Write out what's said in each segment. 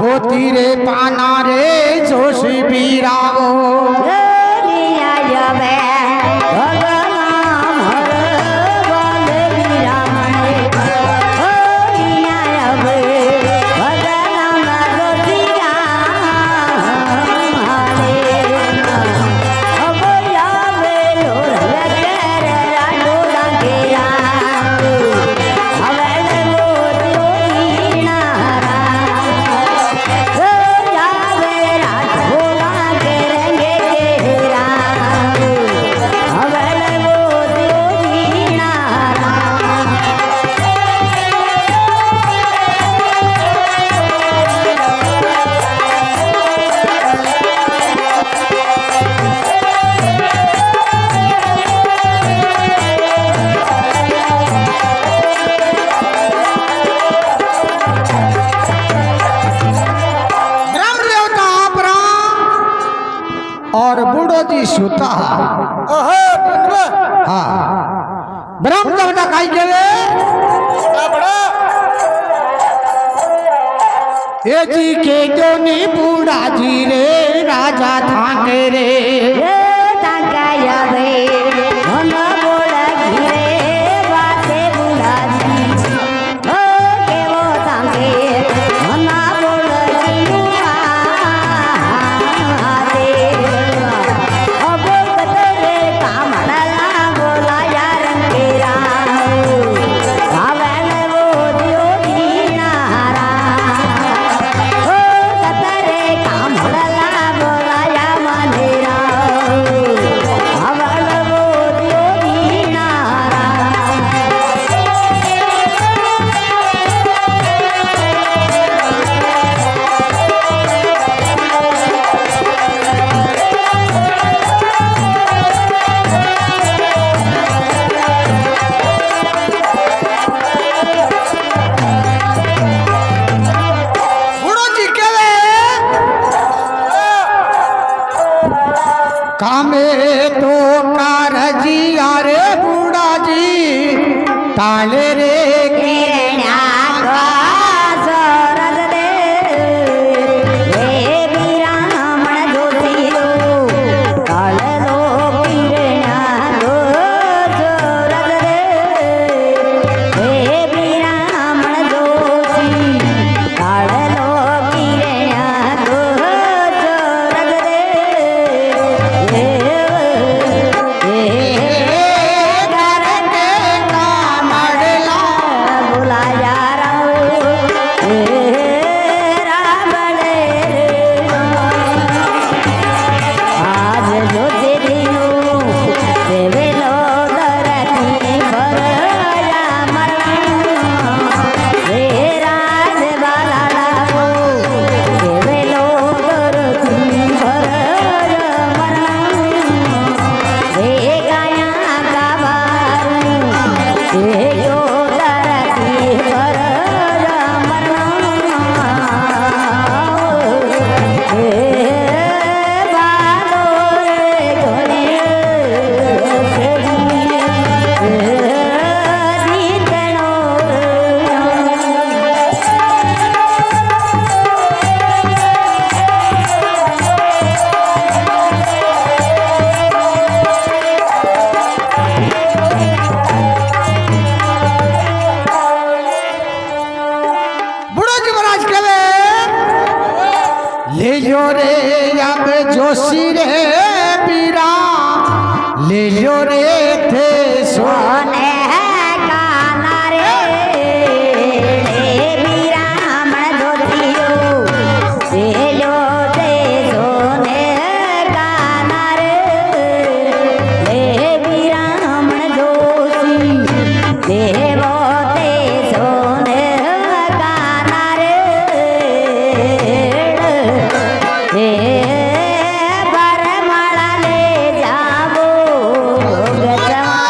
धोती रे पाना रे जोशी बीरावो और बूढ़ो जी सुता हाँ ब्रह्म देवता खाई गए ये जी के जोनी बूढ़ा जी रे राजा था के रे कामे तो कारजी अरे बूढ़ा जी ताले रे किरण्या का सरद दे हे बिरामण जोशी रो काल लो किरण्या को सरद दे हे बिरामण जोशी काल लो किरण्या को सरद दे ले लो रे अब जोशी रे पीरा ले लो रे थे सोने काना रे पीरा मन जोशियो ले लो रे सोने काना रे पीरा मन जोशी देवो ते सोने काना रे बरमाला ले जाबो गजवा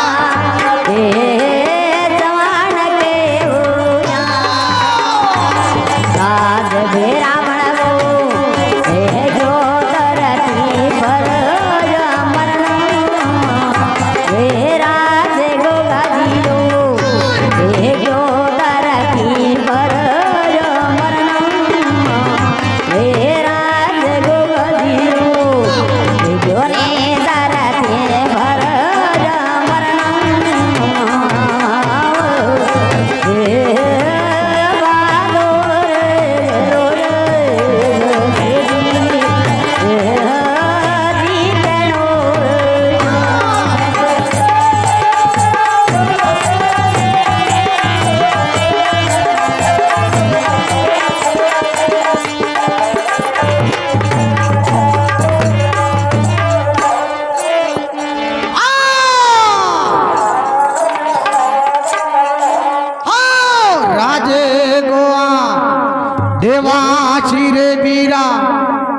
દેવાસી રે વીરા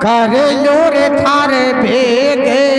કરેલો રે થારે ભેગે